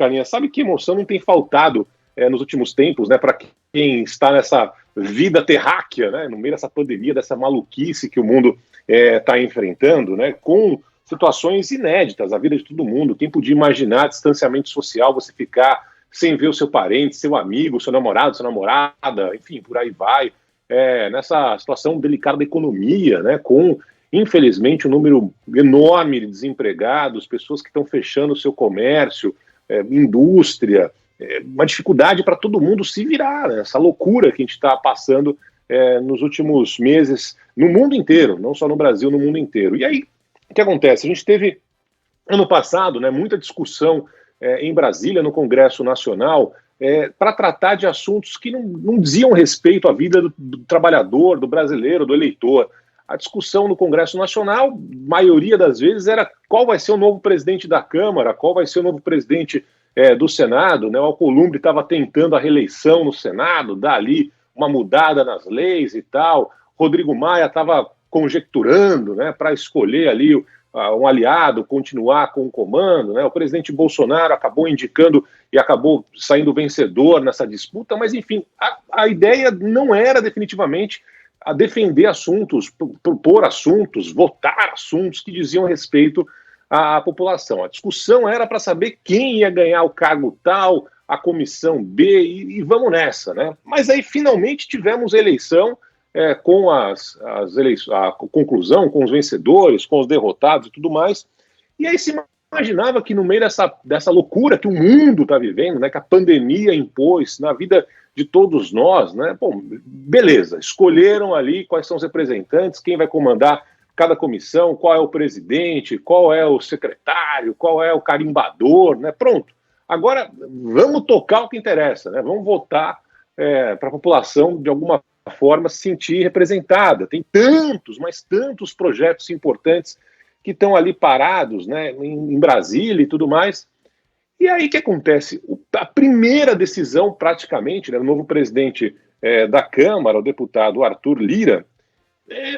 Carlinha, sabe que emoção não tem faltado nos últimos tempos, né, para quem está nessa vida terráquea, né, no meio dessa pandemia, dessa maluquice que o mundo está enfrentando, né, com situações inéditas, a vida de todo mundo. Quem podia imaginar distanciamento social, você ficar sem ver o seu parente, seu amigo, seu namorado, sua namorada, enfim, por aí vai, nessa situação delicada da economia, né, com, infelizmente, um número enorme de desempregados, pessoas que estão fechando o seu comércio, indústria, uma dificuldade para todo mundo se virar, né, essa loucura que a gente está passando nos últimos meses, no mundo inteiro, não só no Brasil, no mundo inteiro. E aí, o que acontece? A gente teve, ano passado, né, muita discussão em Brasília, no Congresso Nacional, para tratar de assuntos que não diziam respeito à vida do trabalhador, do brasileiro, do eleitor. A discussão no Congresso Nacional, maioria das vezes, era qual vai ser o novo presidente da Câmara, qual vai ser o novo presidente do Senado, né? O Alcolumbre estava tentando a reeleição no Senado, dar ali uma mudada nas leis e tal. Rodrigo Maia estava conjecturando, né, para escolher ali um aliado, continuar com o comando, né? O presidente Bolsonaro acabou indicando e acabou saindo vencedor nessa disputa, mas enfim, a ideia não era definitivamente a defender assuntos, propor assuntos, votar assuntos que diziam respeito à população. A discussão era para saber quem ia ganhar o cargo tal, a comissão B, e vamos nessa, né? Mas aí finalmente tivemos a eleição, com a conclusão, com os vencedores, com os derrotados e tudo mais. E aí se imaginava que no meio dessa loucura que o mundo está vivendo, né, que a pandemia impôs na vida de todos nós, né, bom, beleza, escolheram ali quais são os representantes, quem vai comandar cada comissão, qual é o presidente, qual é o secretário, qual é o carimbador, né, pronto. Agora vamos tocar o que interessa, né, vamos votar para a população de alguma forma se sentir representada. Tem tantos, mas tantos projetos importantes que estão ali parados, né, em Brasília e tudo mais. E aí o que acontece? A primeira decisão, praticamente, né, o novo presidente da Câmara, o deputado Arthur Lira,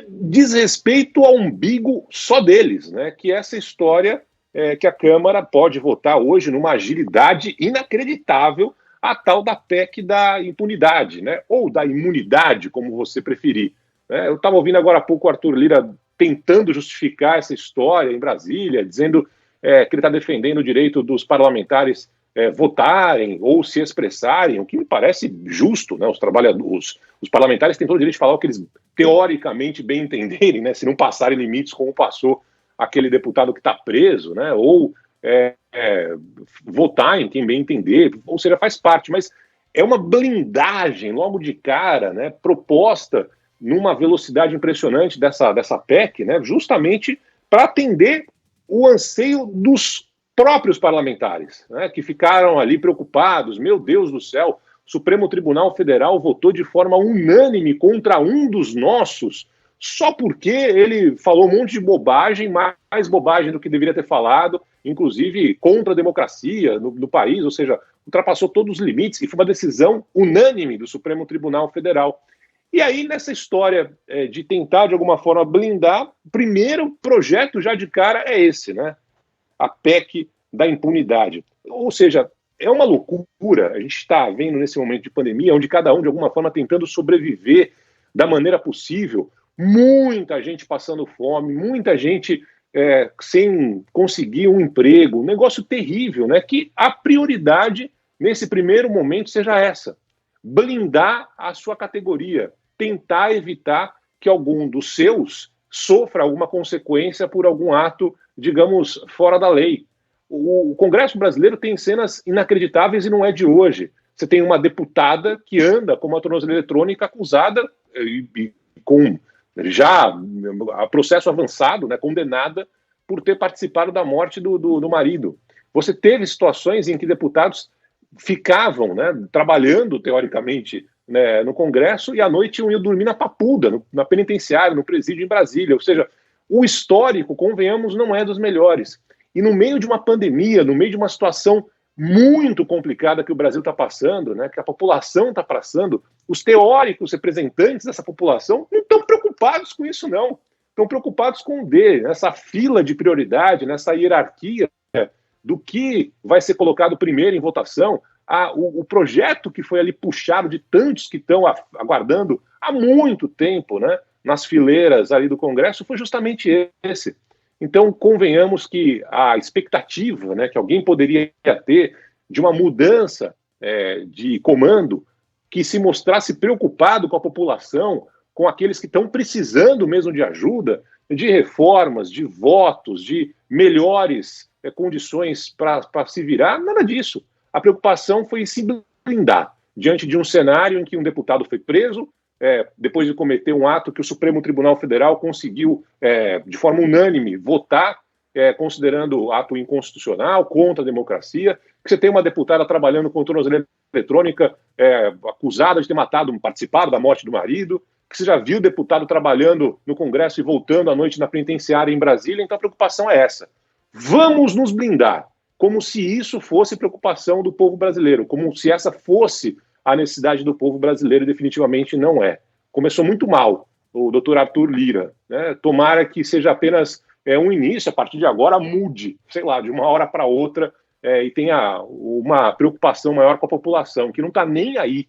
diz respeito ao umbigo só deles, né, que é essa história que a Câmara pode votar hoje numa agilidade inacreditável, a tal da PEC da impunidade, né? Ou da imunidade, como você preferir. Eu estava ouvindo agora há pouco o Arthur Lira tentando justificar essa história em Brasília, dizendo que ele está defendendo o direito dos parlamentares votarem ou se expressarem, o que me parece justo, né? Os parlamentares têm todo o direito de falar o que eles teoricamente bem entenderem, né? Se não passarem limites como passou aquele deputado que está preso, né? Ou votar em quem bem entender, ou seja, faz parte, mas é uma blindagem logo de cara, né, proposta numa velocidade impressionante dessa PEC, né, justamente para atender o anseio dos próprios parlamentares, né, que ficaram ali preocupados. Meu Deus do céu, o Supremo Tribunal Federal votou de forma unânime contra um dos nossos, só porque ele falou um monte de bobagem, mais bobagem do que deveria ter falado, inclusive contra a democracia no país, ou seja, ultrapassou todos os limites, e foi uma decisão unânime do Supremo Tribunal Federal. E aí, nessa história de tentar, de alguma forma, blindar, o primeiro projeto já de cara é esse, né? A PEC da impunidade. Ou seja, é uma loucura. A gente está vendo nesse momento de pandemia, onde cada um, de alguma forma, tentando sobreviver da maneira possível, muita gente passando fome, muita gente sem conseguir um emprego, um negócio terrível, né? Que a prioridade nesse primeiro momento seja essa: blindar a sua categoria, tentar evitar que algum dos seus sofra alguma consequência por algum ato, digamos, fora da lei. O Congresso brasileiro tem cenas inacreditáveis e não é de hoje. Você tem uma deputada que anda com uma tornozeleira eletrônica acusada e com já a processo avançado, né, condenada por ter participado da morte do marido. Você teve situações em que deputados ficavam, né, trabalhando, teoricamente, né, no Congresso, e à noite iam dormir na Papuda, na penitenciária, no presídio em Brasília. Ou seja, o histórico, convenhamos, não é dos melhores. E no meio de uma pandemia, no meio de uma situação muito complicada que o Brasil está passando, né, que a população está passando, os teóricos representantes dessa população não estão preocupados com isso, não. Estão preocupados com o D, nessa fila de prioridade, nessa hierarquia do que vai ser colocado primeiro em votação. O projeto que foi ali puxado de tantos que estão aguardando há muito tempo, né, nas fileiras ali do Congresso, foi justamente esse. Então, convenhamos que a expectativa, né, que alguém poderia ter de uma mudança de comando que se mostrasse preocupado com a população, com aqueles que estão precisando mesmo de ajuda, de reformas, de votos, de melhores condições para se virar, nada disso. A preocupação foi se blindar diante de um cenário em que um deputado foi preso, depois de cometer um ato que o Supremo Tribunal Federal conseguiu, de forma unânime, votar, considerando ato inconstitucional, contra a democracia, que você tem uma deputada trabalhando com tornozeleira eletrônica, acusada de ter participado da morte do marido, que você já viu deputado trabalhando no Congresso e voltando à noite na penitenciária em Brasília. Então a preocupação é essa. Vamos nos blindar, como se isso fosse preocupação do povo brasileiro, como se essa fosse a necessidade do povo brasileiro, definitivamente não é. Começou muito mal o doutor Arthur Lira, né? Tomara que seja apenas um início, a partir de agora mude, sei lá, de uma hora para outra, e tenha uma preocupação maior com a população, que não está nem aí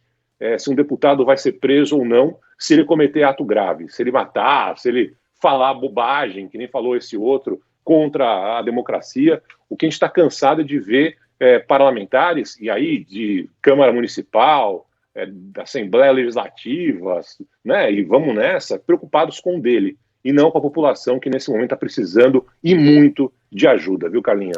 se um deputado vai ser preso ou não, se ele cometer ato grave, se ele matar, se ele falar bobagem, que nem falou esse outro, contra a democracia. O que a gente está cansado de ver parlamentares, e aí de Câmara Municipal, da Assembleia Legislativa, né, e vamos nessa, preocupados com o dele, e não com a população que nesse momento está precisando e muito de ajuda, viu, Carlinha?